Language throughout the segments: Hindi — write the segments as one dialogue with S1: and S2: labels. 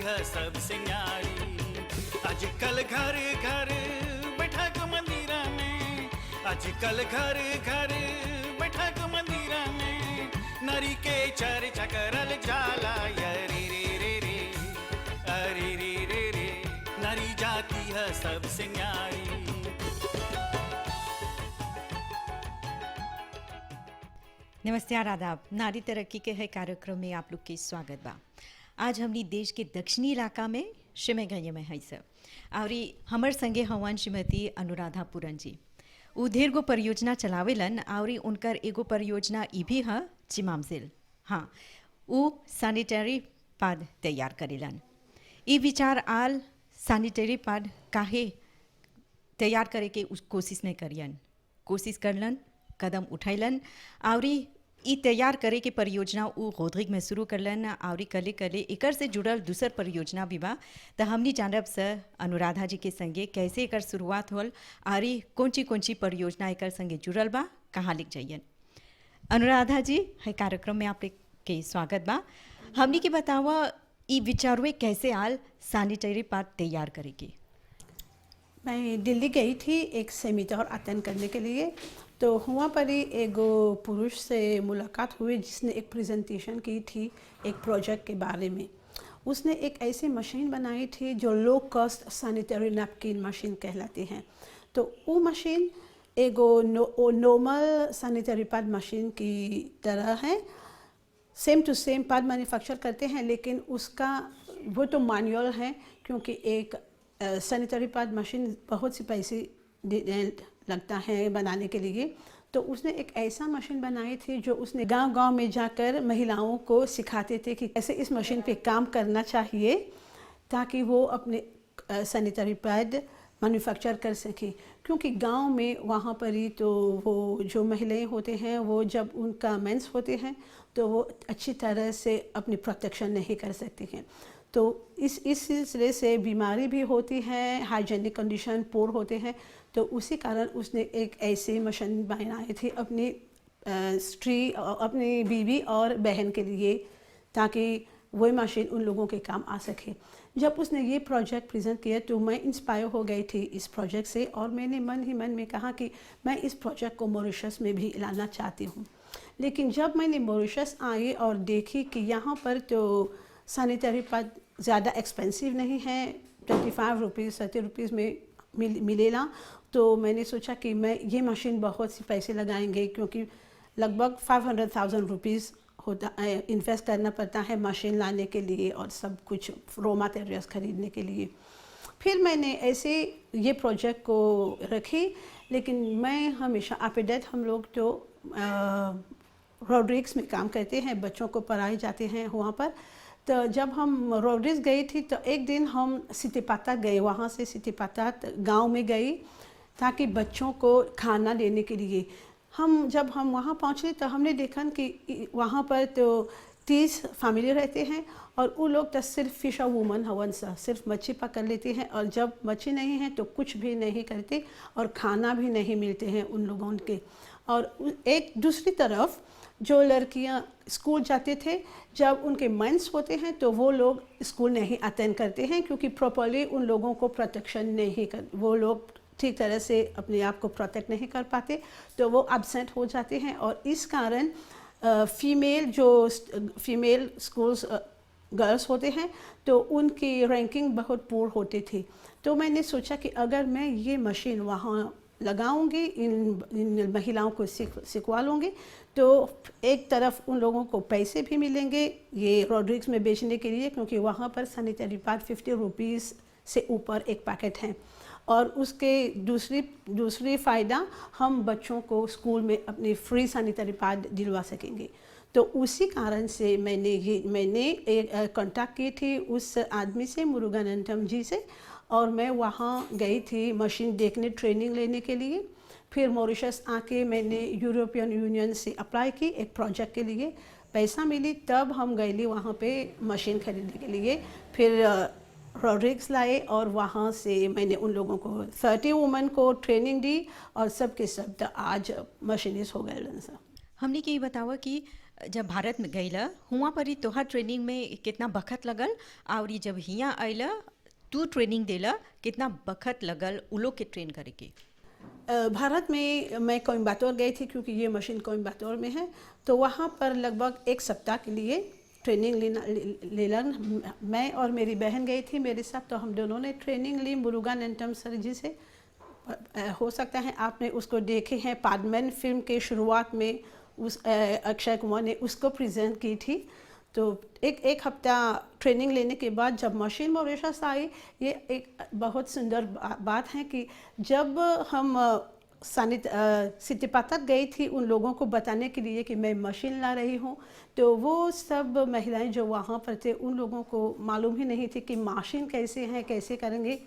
S1: है सबसे न्यारी। आजकल घर घर बैठक मंदिर में, आजकल घर घर बैठक मंदिर में, नारी के चर्चा करल जाला। अरे रे रे रे, अरे रे रे रे, नारी जाति है सबसे न्यारी।
S2: नमस्ते और आदाब। नारी तरक्की के है कार्यक्रम में आप लोग के स्वागत बा। आज हमनी देश के दक्षिणी इलाका में शिमेगंज में है सब, और हमर संगे हवन श्रीमती अनुराधा पूरन जी। उ ढेर गो परियोजना चलावेलन और उनकर एगो परियोजना ई भी है चिमामजिल। हाँ, उ सैनिटरी पैड तैयार करेलन। ई विचार आल सैनिटरी पैड काहे तैयार करे के कोशिश नहीं करियन, कोशिश करलन, कदम उठैलन और ई तैयार करे के परियोजना उ गोदरिग में शुरू करलन और कले कले एकर से जुड़ल दूसर परियोजना भी बा। तो हमनी जानब से अनुराधा जी के संगे कैसे एकर शुरुआत होल और कौन सी परियोजना एकर संगे जुड़ल बा, कहाँ लिख जाइयन। अनुराधा जी, है कार्यक्रम में आप के स्वागत बा। हमनी के बतावा ई विचारवे कैसे आल सैनिटरी पैड तैयार करे के।
S3: मैं दिल्ली गई थी एक सेमिनार अटेंड करने के लिए, तो वहाँ पर ही एगो पुरुष से मुलाकात हुई जिसने एक प्रेजेंटेशन की थी एक प्रोजेक्ट के बारे में। उसने एक ऐसी मशीन बनाई थी जो low cost sanitary napkin machine कहलाती हैं। तो वो मशीन एगो नॉर्मल सैनिटरी पैड मशीन की तरह है, same to same pad manufacture करते हैं, लेकिन उसका वो तो मैनुअल है क्योंकि एक सैनिटरी पैड मशीन बहुत सी पैसे लगता है बनाने के लिए। तो उसने एक ऐसा मशीन बनाई थी जो उसने गांव-गांव में जाकर महिलाओं को सिखाते थे कि कैसे इस मशीन पे काम करना चाहिए ताकि वो अपने सैनिटरी पैड मैन्युफैक्चर कर सकें। क्योंकि गांव में वहाँ पर ही तो वो जो महिलाएं होते हैं वो जब उनका मेंस होते हैं तो वो अच्छी तरह से अपनी प्रोटेक्शन नहीं कर सकती हैं। तो इस सिलसिले से बीमारी भी होती है, हाइजीनिक कंडीशन पोर होते हैं। तो उसी कारण उसने एक ऐसी मशीन बनाई थी अपनी स्त्री, अपनी बीवी और बहन के लिए, ताकि वही मशीन उन लोगों के काम आ सके। जब उसने ये प्रोजेक्ट प्रेजेंट किया तो मैं इंस्पायर हो गई थी इस प्रोजेक्ट से, और मैंने मन ही मन में कहा कि मैं इस प्रोजेक्ट को मॉरिशस में भी लाना चाहती हूँ। लेकिन जब मैंने मॉरिशस आई और देखी कि यहाँ पर तो सैनिटरी पैड ज़्यादा एक्सपेंसिव नहीं है, 25 रुपीज़ 30 रुपीज़ में मिलेगा, तो मैंने सोचा कि मैं ये मशीन बहुत सी पैसे लगाएंगे क्योंकि लगभग 500,000 रुपीज़ होता इन्वेस्ट करना पड़ता है मशीन लाने के लिए और सब कुछ रॉ मटेरियल्स खरीदने के लिए। फिर मैंने ऐसे ये प्रोजेक्ट को रखी, लेकिन मैं हमेशा अपडेट, हम लोग तो रोड्रिग्स में काम करते हैं, बच्चों को पढ़ाए जाते हैं वहाँ पर। तो जब हम रोड्रिग्स गई थी तो एक दिन हम सिटीपाता गए, वहाँ से सिटीपाता गांव में गई ताकि बच्चों को खाना देने के लिए। जब हम वहाँ पहुँचे तो हमने देखा कि वहाँ पर तो 30 फैमिली रहते हैं और वो लोग तो सिर्फ फिशर वूमन हवन सा सिर्फ मच्छी पकड़ लेते हैं, और जब मच्छी नहीं है तो कुछ भी नहीं करते और खाना भी नहीं मिलते हैं उन लोगों के। और एक दूसरी तरफ जो लड़कियां स्कूल जाते थे, जब उनके मंथ्स होते हैं तो वो लोग स्कूल नहीं अटेंड करते हैं क्योंकि प्रॉपर्ली उन लोगों को प्रोटेक्शन नहीं कर, वो लोग ठीक तरह से अपने आप को प्रोटेक्ट नहीं कर पाते, तो वो एब्सेंट हो जाते हैं। और इस कारण फीमेल स्कूल्स गर्ल्स होते हैं तो उनकी रैंकिंग बहुत पुअर होती थी। तो मैंने सोचा कि अगर मैं ये मशीन वहाँ लगाऊंगी, इन महिलाओं को सिखवा लूँगी, तो एक तरफ उन लोगों को पैसे भी मिलेंगे ये रोड्रिग्स में बेचने के लिए, क्योंकि वहाँ पर सैनिटरी पैड 50 रुपीज़ से ऊपर एक पैकेट हैं। और उसके दूसरी फ़ायदा, हम बच्चों को स्कूल में अपनी फ्री सैनिटरी पैड दिलवा सकेंगे। तो उसी कारण से मैंने एक कांटेक्ट की थी उस आदमी से, मुरुगनंतम जी से, और मैं वहाँ गई थी मशीन देखने, ट्रेनिंग लेने के लिए। फिर मॉरिशस आके मैंने यूरोपियन यूनियन से अप्लाई की एक प्रोजेक्ट के लिए, पैसा मिली, तब हम गए वहाँ पे मशीन खरीदने के लिए। फिर रोड्रिग्स लाए और वहाँ से मैंने उन लोगों को 30 वुमेन को ट्रेनिंग दी और सब के सब आज मशीनिस्ट हो गए।
S2: हमने ये बतावा कि जब भारत में गईला हुआ पर ही तोहार ट्रेनिंग में कितना बखत लगल और जब हियाँ आइला तू ट्रेनिंग देला कितना बखत लगल उ लोग के ट्रेन करे के?
S3: भारत में मैं कोयम्बटूर गई थी क्योंकि ये मशीन कोयम्बटूर में है, तो वहाँ पर लगभग एक सप्ताह के लिए ट्रेनिंग लेना मैं और मेरी बहन गई थी मेरे साथ, तो हम दोनों ने ट्रेनिंग ली मुरुगन सर जी से। हो सकता है आपने उसको देखे हैं, पादमैन फिल्म के शुरुआत में उस अक्षय कुमार ने उसको प्रेजेंट की थी। तो एक हफ्ता ट्रेनिंग लेने के बाद जब मशीन मॉरिशस आई, ये एक बहुत सुंदर बात है कि जब हम सिटीपाता गई थी उन लोगों को बताने के लिए कि मैं मशीन ला रही हूँ, तो वो सब महिलाएं जो वहाँ पर थे उन लोगों को मालूम ही नहीं थी कि मशीन कैसे है, कैसे करेंगे।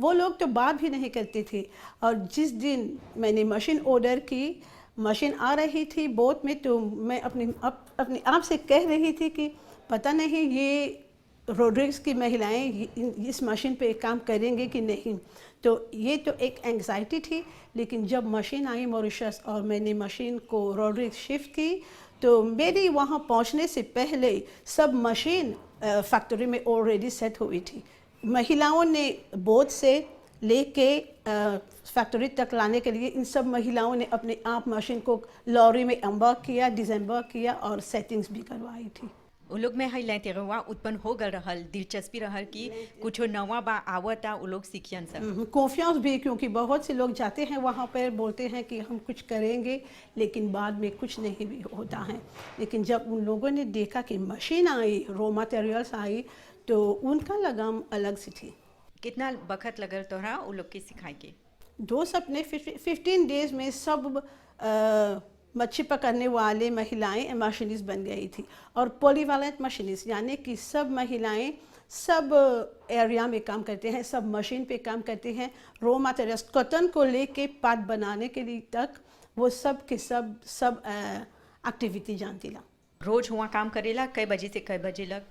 S3: वो लोग तो बात भी नहीं करते थे। और जिस दिन मैंने मशीन ऑर्डर की, मशीन आ रही थी बोट में, तो मैं अपने आप से कह रही थी कि पता नहीं ये रोड्रिग्स की महिलाएं इस मशीन पे काम करेंगे कि नहीं। तो ये तो एक एंग्जाइटी थी। लेकिन जब मशीन आई मॉरिशस और मैंने मशीन को रोड्रिग्स शिफ्ट की, तो मेरी वहाँ पहुँचने से पहले सब मशीन फैक्ट्री में ऑलरेडी सेट हुई थी। महिलाओं ने बोट से लेके फैक्ट्री तक लाने के लिए इन सब महिलाओं ने अपने आप मशीन को लॉरी में अम्बर्क किया, डिसम्बर्क किया और सेटिंग्स भी करवाई थी।
S2: उ लोग में हाई लाइट उत्पन्न हो गल रहल, दिलचस्पी रहल कि कुछ नवा बा आवता उ लोग सीखियन सब।
S3: कॉन्फिडेंस भी, क्योंकि बहुत से लोग जाते हैं वहाँ पर, बोलते हैं कि हम कुछ करेंगे, लेकिन बाद में कुछ नहीं भी होता है। लेकिन जब उन लोगों ने देखा कि मशीन आई, रॉ मटेरियल्स आई, तो उनका लगाम अलग सी थी।
S2: कितना बखत लगल तोहरा उ लोग के सिखाए के?
S3: 2 सप्ताह 15 डेज में सब मच्छी पकड़ने वाले महिलाएं मशीनिस्ट बन गई थी। और पॉलीवैलेंट मशीनिस्ट यानी कि सब महिलाएं सब एरिया में काम करते हैं, सब मशीन पे काम करते हैं। रॉ मटेरियल्स कॉटन को लेके पाट बनाने के लिए तक वो सब के सब एक्टिविटी जानती ला।
S2: रोज हुआ काम करेला कई बजे से कई बजे लग?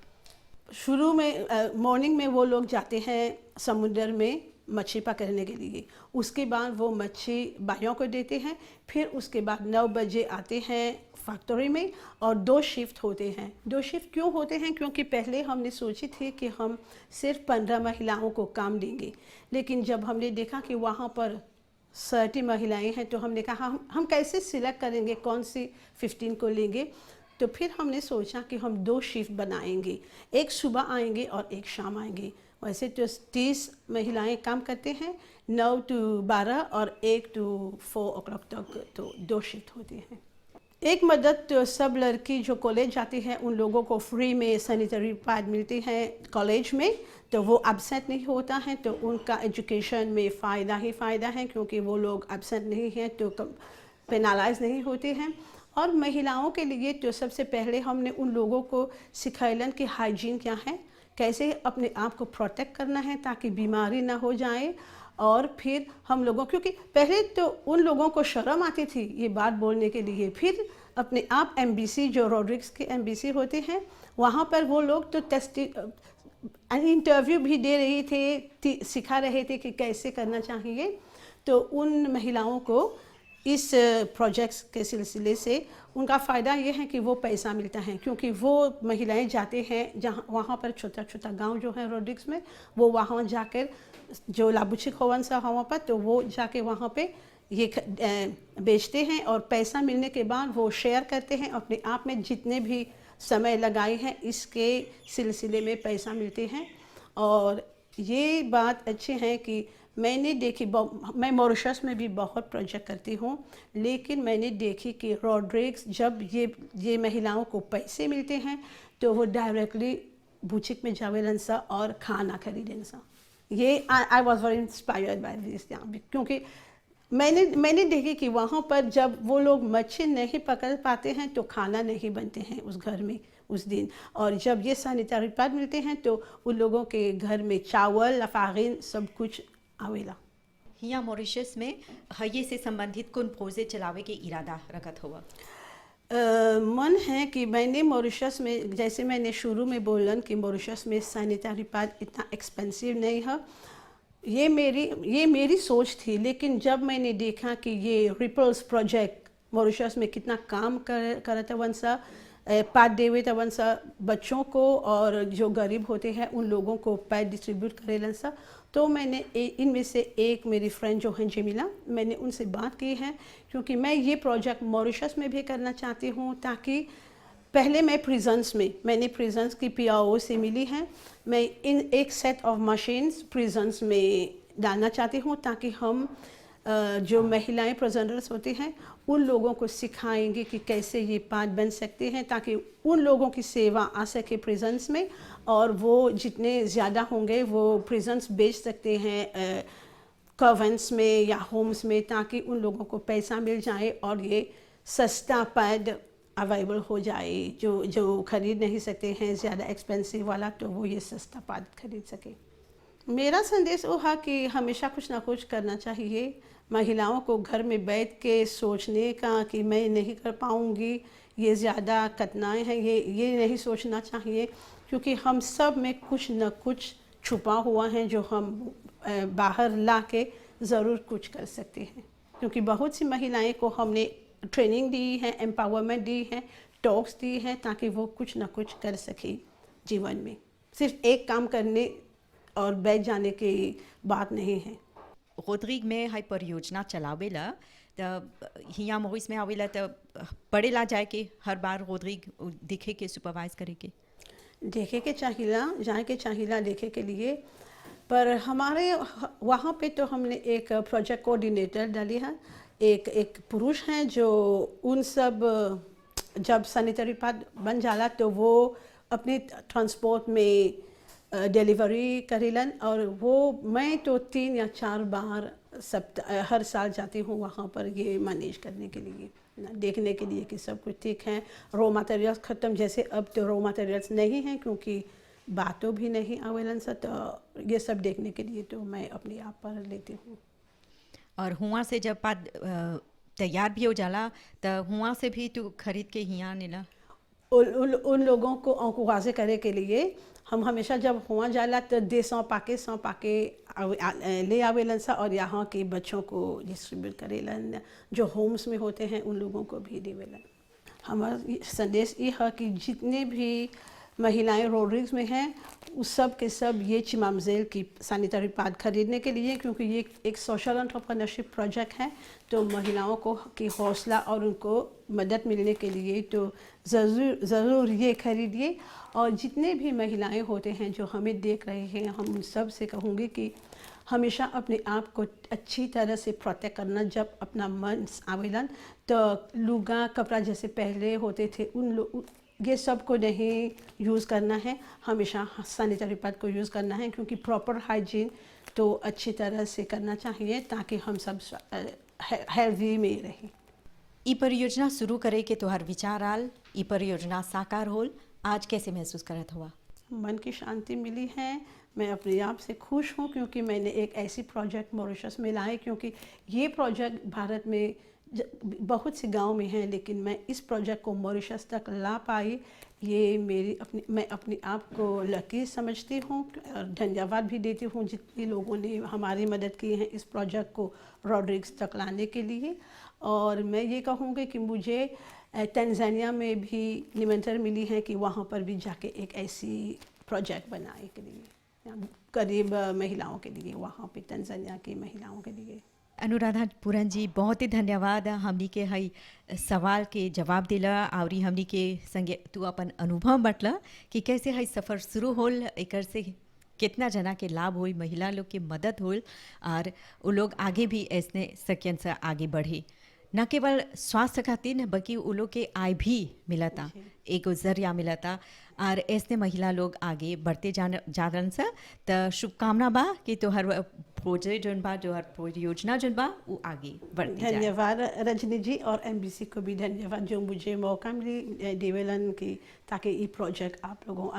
S3: शुरू में मॉर्निंग में वो लोग जाते हैं समुद्र में मच्छी पकड़ने के लिए। उसके बाद वो मच्छी भाइयों को देते हैं। फिर उसके बाद 9 बजे आते हैं फैक्ट्री में और 2 शिफ्ट होते हैं। 2 शिफ्ट क्यों होते हैं? क्योंकि पहले हमने सोची थी कि हम सिर्फ 15 महिलाओं को काम देंगे, लेकिन जब हमने देखा कि वहाँ पर 30 महिलाएं हैं, तो हमने कहा हम कैसे सिलेक्ट करेंगे कौन सी 15 को लेंगे। तो फिर हमने सोचा कि हम 2 शिफ्ट बनाएंगे, एक सुबह आएंगे और एक शाम आएंगे। वैसे तो 30 महिलाएं काम करते हैं, 9 to 12 और 1 to 4 o'clock तक, तो 2 शिफ्ट होती हैं। एक मदद तो सब लड़की जो कॉलेज जाती हैं उन लोगों को फ्री में सैनिटरी पैड मिलती हैं कॉलेज में, तो वो एब्सेंट नहीं होता है, तो उनका एजुकेशन में फ़ायदा ही फ़ायदा है, क्योंकि वो लोग एब्सेंट नहीं हैं तो पेनालाइज नहीं होते हैं। और महिलाओं के लिए तो सबसे पहले हमने उन लोगों को सिखाइलन कि हाइजीन क्या है, कैसे अपने आप को प्रोटेक्ट करना है ताकि बीमारी ना हो जाए। और फिर हम लोगों, क्योंकि पहले तो उन लोगों को शर्म आती थी ये बात बोलने के लिए, फिर अपने आप एमबीसी जो रोड्रिग्स के एमबीसी होते हैं वहाँ पर वो लोग तो इंटरव्यू भी दे रहे थे, सिखा रहे थे कि कैसे करना चाहिए। तो उन महिलाओं को इस प्रोजेक्ट्स के सिलसिले से उनका फ़ायदा ये है कि वो पैसा मिलता है, क्योंकि वो महिलाएं जाते हैं जहाँ वहाँ पर छोटा छोटा गांव जो है रोड्रिग्स में, वो वहाँ जाकर जो लाबुचिक होवन सा वहाँ पर, तो वो जाके वहाँ पे ये बेचते हैं और पैसा मिलने के बाद वो शेयर करते हैं अपने आप में। जितने भी समय लगाए हैं इसके सिलसिले में पैसा मिलते हैं। और ये बात अच्छी है कि मैंने देखी, मैं मॉरिशस में भी बहुत प्रोजेक्ट करती हूँ, लेकिन मैंने देखी कि रोड्रिग्स जब ये महिलाओं को पैसे मिलते हैं तो वो डायरेक्टली बुचिक में जावेलन सा और खाना खरीदें सा। ये I was very inspired by this, क्योंकि मैंने देखी कि वहाँ पर जब वो लोग मच्छी नहीं पकड़ पाते हैं तो खाना नहीं बनते हैं उस घर में उस दिन। और जब ये सैनिटरी पैड मिलते हैं तो उन लोगों के घर में चावल, लफागिन सब कुछ आवेला।
S2: यहाँ मॉरिशस में हये से संबंधित कौन प्रोजेक्ट चलावे के इरादा रखत हुआ?
S3: मन है कि मैंने मॉरिशस में, जैसे मैंने शुरू में बोलन कि मॉरिशस में सैनिटरी पैड इतना एक्सपेंसिव नहीं है, ये मेरी सोच थी। लेकिन जब मैंने देखा कि ये रिपल्स प्रोजेक्ट मॉरिशस में कितना काम करता वंसा, पैड देवे तवन सा बच्चों को और जो गरीब होते हैं उन लोगों को पैड डिस्ट्रीब्यूट करेलन सा। तो मैंने इनमें से एक मेरी फ्रेंड जो हैं जमीला, मैंने उनसे बात की है क्योंकि मैं ये प्रोजेक्ट मॉरिशस में भी करना चाहती हूँ, ताकि पहले मैं मैंने प्रिजन्स की PRO से मिली हैं। मैं इन एक सेट ऑफ मशीन्स प्रिजन्स में डालना चाहती हूँ ताकि हम जो महिलाएं प्रेजेंटर्स होती हैं उन लोगों को सिखाएंगे कि कैसे ये पार्ट बन सकते हैं, ताकि उन लोगों की सेवा आ सके प्रिजन्स में, और वो जितने ज़्यादा होंगे वो प्रिजन्स बेच सकते हैं कॉन्वेंट्स में या होम्स में, ताकि उन लोगों को पैसा मिल जाए और ये सस्ता पैड अवेलेबल हो जाए। जो खरीद नहीं सकते हैं ज़्यादा एक्सपेंसिव वाला, तो वो ये सस्ता पैड खरीद सके। मेरा संदेश वो है कि हमेशा कुछ ना कुछ करना चाहिए। महिलाओं को घर में बैठ के सोचने का कि मैं नहीं कर पाऊँगी, ये ज़्यादा कठिनाई है, ये नहीं सोचना चाहिए, क्योंकि हम सब में कुछ न कुछ छुपा हुआ है जो हम बाहर ला के ज़रूर कुछ कर सकते हैं। क्योंकि बहुत सी महिलाएं को हमने ट्रेनिंग दी है, एम्पावरमेंट दी है, टॉक्स दी है, ताकि वो कुछ ना कुछ कर सके जीवन में। सिर्फ एक काम करने और बैठ जाने की बात नहीं है।
S2: रोड्रिग में हाई परियोजना चलावेला त हिया मोरिस में आवेला त पड़ेला जाए के हर बार रोड्रिग दिखे के सुपरवाइज करे के
S3: देखे के चाहिला, जाए के चाहिला देखे के लिए। पर हमारे वहाँ पे तो हमने एक प्रोजेक्ट कोऑर्डिनेटर डाली है, एक पुरुष हैं जो उन सब जब सैनिटरी पैड बन जाला तो वो अपने ट्रांसपोर्ट में डिलीवरी करेलन, और वो मैं तो 3 या 4 बार हर साल जाती हूँ वहाँ पर ये मैनेज करने के लिए, देखने के लिए कि सब कुछ ठीक है। रॉ मटेरियल्स ख़त्म, जैसे अब तो रॉ मटेरियल्स नहीं हैं क्योंकि बातों भी नहीं आवेलन सा, तो ये सब देखने के लिए तो मैं अपने आप पर लेती हूँ।
S2: और हुआ से जब पाद तैयार भी हो जाला तो हुआ से भी तू खरीद के हिया नेला।
S3: उन लोगों को अंकुवाजे करे के लिए हम हमेशा जब हुआ जाला तो 100 पाके ले आवेलन सा, और यहाँ के बच्चों को डिस्ट्रीब्यूट करेलन, जो होम्स में होते हैं उन लोगों को भी देवेलन। हमारा संदेश ये है कि जितने भी महिलाएं रोड्रिग्स में हैं उस सब के सब ये चिमामजेल की सैनिटरी पैड खरीदने के लिए, क्योंकि ये एक सोशल एंटरप्रेन्योरशिप प्रोजेक्ट है, तो महिलाओं को की हौसला और उनको मदद मिलने के लिए तो ज़रूर ये खरीदिए। और जितने भी महिलाएं होते हैं जो हमें देख रहे हैं, हम उन सब से कहूँगी कि हमेशा अपने आप को अच्छी तरह से प्रोटेक्ट करना। जब अपना मन आवेलन तो लुगा कपड़ा जैसे पहले होते थे ये सब को नहीं यूज़ करना है, हमेशा सैनिटरी पैड को यूज़ करना है, क्योंकि प्रॉपर हाइजीन तो अच्छी तरह से करना चाहिए ताकि हम सब हेल्दी में रहें।
S2: ई परियोजना शुरू करे के तोहर विचार आल, ई परियोजना साकार होल, आज कैसे महसूस करत हुआ?
S3: मन की शांति मिली है, मैं अपने आप से खुश हूँ क्योंकि मैंने एक ऐसी प्रोजेक्ट मॉरिशस में लाई, क्योंकि ये प्रोजेक्ट भारत में बहुत से गांव में हैं, लेकिन मैं इस प्रोजेक्ट को मॉरिशस तक ला पाई, ये मैं अपने आप को लकी समझती हूँ। और धन्यवाद भी देती हूँ जितने लोगों ने हमारी मदद की है इस प्रोजेक्ट को रोड्रिग्स तक लाने के लिए। और मैं ये कहूँगी कि मुझे तंजानिया में भी निमंत्रण मिली है कि वहाँ पर भी जाके एक ऐसी प्रोजेक्ट बनाए के लिए, गरीब महिलाओं के लिए, वहाँ पे तंजानिया की महिलाओं के लिए।
S2: अनुराधा पूरन जी, बहुत ही धन्यवाद हमनी के हई सवाल के जवाब दिला और हमनी के संगे तू अपन अनुभव बटला कि कैसे हई सफ़र शुरू होल, एकर से कितना जना के लाभ होल, महिला लोग के मदद होल और वो लोग आगे भी ऐसने सकियन से आगे बढ़े। न केवल स्वास्थ्य खातिर बल्कि वो लोग के आय भी मिलता, एक जरिया मिलता और ऐसने महिला लोग आगे बढ़ते जानन सा। तो शुभकामना बा कि तोहर प्रोजेक्ट जोन बा, जो हर परियोजना जोन बा वो आगे बढ़ती जाए।
S3: धन्यवाद रजनी जी, और MBC को भी धन्यवाद जो मुझे मौका मिली देवेलन की, ताकि ये प्रोजेक्ट आप लोगों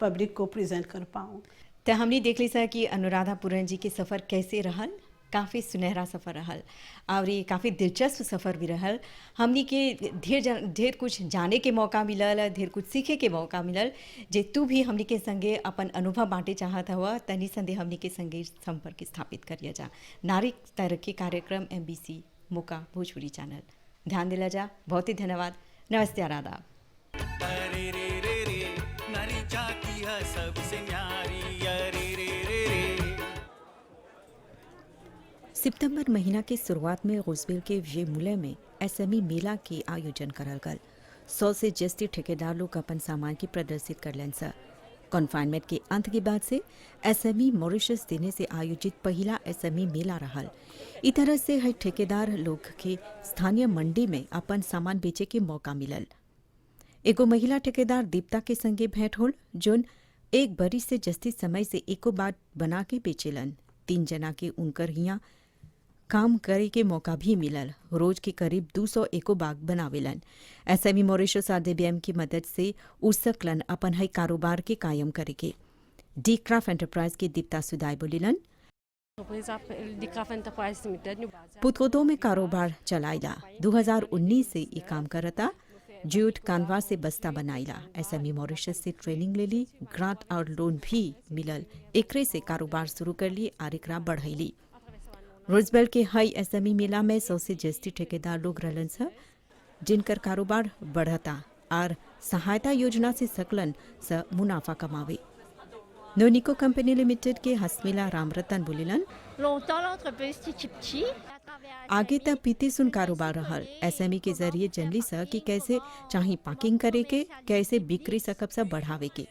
S3: पब्लिक को प्रेजेंट कर पाऊँ।
S2: तो हमने देख ली सर कि अनुराधा पूरन जी के सफ़र कैसे रहल, काफ़ी सुनहरा सफ़र रहल और ये काफ़ी दिलचस्प सफ़र भी रहल। हमनी के ढेर कुछ जाने के मौका मिलल, ढेर कुछ सीखे के मौका मिलल। जे तू भी हमनी के संगे अपन अनुभव बांटे चाहत हुआ तनी संदेह हमनी के संगे संपर्क स्थापित करिए जा। नारी तरक्की कार्यक्रम MBC मोका भोजपुरी चैनल, ध्यान दिला जा। बहुत ही धन्यवाद। नमस्ते आदाब। सितंबर महीना के शुरुआत में रोजबेल के विजयमुले में एसएमई मेला के आयोजन करल गल। 100 से जस्ती ठेकेदार लोग अपन सामान की प्रदर्शित करलन सा। कॉन्फाइनमेंट के अंत के बाद से एसएमई मॉरिशस देने से आयोजित पहला एसएमई मेला रहल। इस तरह से हर ठेकेदार लोग के स्थानीय मंडी में अपन सामान बेचे के मौका मिलल। एगो महिला ठेकेदार दीप्ता के संगे भेंट होल, जोन एक बरी से जस्ती समय से एको बात बना के बेचेलन। 3 जना के उनकर हियां काम करे के मौका भी मिलल। रोज के करीब 200 एको बाग बनावेलन। एसएमई मॉरिशस आरडीबीएम की मदद से उसकलन अपन हई कारोबार के कायम करे के। डी क्राफ्ट एंटरप्राइज के दीप्ता सुदाई बोलिलन, पुतकोदो में कारोबार चलाइला। 2019 से ये काम करता। जूट कानवा से बस्ता बनाइला। एसएमई मॉरिशस से ट्रेनिंग ले ली, ग्रांट और लोन भी मिलल। एकरे से कारोबार शुरू कर ली और एकरा बढ़ैली। रोजबेल के हई एसएमई मेला में 100 से जस्ती ठेकेदार लोग रहलन स, जिनकर कारोबार बढ़ता और सहायता योजना से सकलन स मुनाफा कमावे। नोनिको कंपनी लिमिटेड के हसमिला रामरतन बोलिलन, आगे तक पीती सुन कारोबार रहल। एसएमई के जरिए जनली स कि कैसे चाहे पैकिंग करे के, कैसे बिक्री सकब सब बढ़ावे के।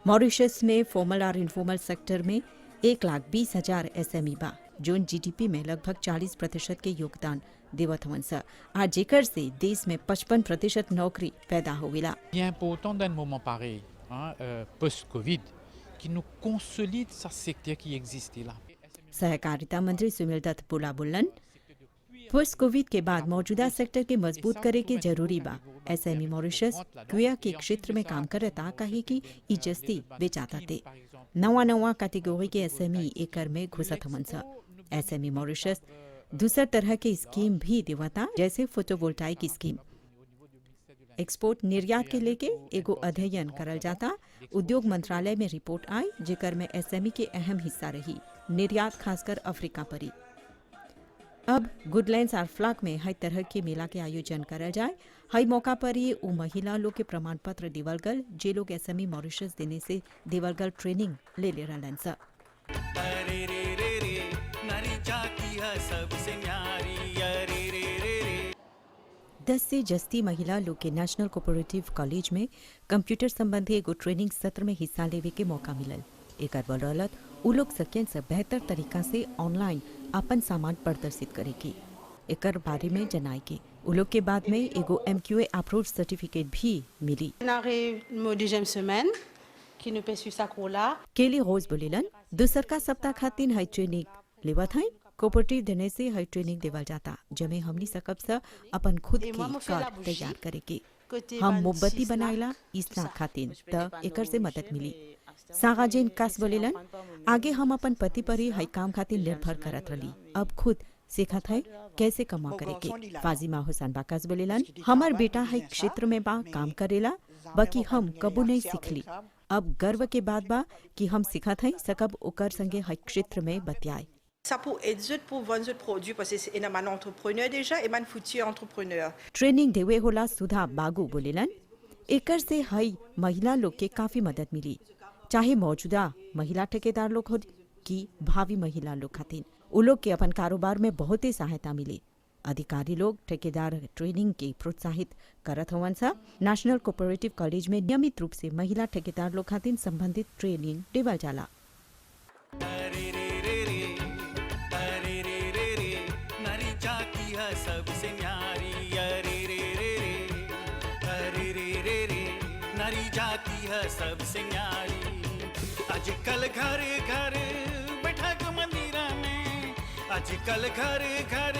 S2: मॉरिशस में फॉर्मल और इनफॉर्मल सेक्टर में 1,20,000 एसएमई बा, जोन जीडीपी में लगभग 40% के योगदान देवत हवन स। आज जेकर से देश में 55% नौकरी पैदा होवेला।
S4: Il est important d'un moment pareil, post-Covid, qui nous consolide ce secteur qui existait là.
S2: सहकारिता मंत्री सुमिल दत्त बोला बोलन, पोस्ट कोविड के बाद मौजूदा सेक्टर के मजबूत करे के जरूरी बा। एसएमई मॉरिशस क्रिया के क्षेत्र में काम करता कहे कि इजस्ती बेचाता थे। नवा कैटेगरी के एसएमई एकर में घुसत हमन सा। एसएमई मॉरिशस दूसर तरह के स्कीम भी देवता, जैसे फोटोवोल्टाइक स्कीम। एक्सपोर्ट निर्यात के लेके एगो अध्ययन करल जाता। उद्योग मंत्रालय में रिपोर्ट आई, जेकर में एसएमई के अहम हिस्सा रही। निर्यात खासकर अफ्रीका परी। अब गुडलैंड्स और फ्लाक में हर तरह के मेला के आयोजन करल जाए। हई मौका पर ही उ महिला लोग के प्रमाण पत्र देवल गल, जे लोग एसएमई मॉरिशस देने से देवल गल ट्रेनिंग ले रहलन सा। 10 से जस्ती महिला लोग के नेशनल कोऑपरेटिव कॉलेज में कंप्यूटर संबंधी एगो ट्रेनिंग सत्र में हिस्सा लेवे के मौका मिलल। एकर बदौलत उ लोग सकें से बेहतर तरीका से ऑनलाइन अपन सामान प्रदर्शित करे के। एकर बारे में जनाई के उ लोग के बाद में एगो MQA अप्रूव्ड सर्टिफिकेट भी मिली। केली रोज बोलिलन, दूसर का सप्ताह खातिर हई ट्रेनिंग लेवत हई। कोऑपरेटिव देने से हई ट्रेनिंग देवल जाता, जमे हमनी सकब स अपन खुद की कार्ड तैयार करे के। हम मोमबत्ती बनाइला इसना खातिर त एकर से मदद मिली। सागाजेन कास बोलेलन, आगे हम अपन पति पर ही हई काम खातिर निर्भर करत रही, अब खुद सीखत है कैसे कमा करे के। फाजिमा हुसैन बाकास बोलेलन, हमार बेटा हई क्षेत्र में बा काम करेला, बाकी हम कबू नहीं सीखली। अब गर्व के बात बा कि हम सीखत है सकब ओकर संगे हई क्षेत्र में बतियाए।
S5: Ça pour aider pour vendre ce produit parce que c'est un entrepreneur déjà et man foutu entrepreneur.
S2: Training देवे होला सुधा बागू बोलेलन, एकर से हई महिला लोग के काफी मदद मिली, चाहे मौजूदा महिला ठेकेदार लोग हो कि भावी महिला लोग खातिर। उ लोग के अपन कारोबार में बहुत ही सहायता मिली। अधिकारी लोग ठेकेदार ट्रेनिंग के प्रोत्साहित करत हवन सा। नेशनल कोऑपरेटिव कॉलेज में नियमित रूप से महिला ठेकेदार लोग खातिर संबंधित ट्रेनिंग देवल जाला।
S1: सबसे न्यारी अरे रे रे रे, अरे रे रे रे, नारी जाती है सबसे न्यारी। आजकल घर घर बैठक मंदिरा में, आजकल घर घर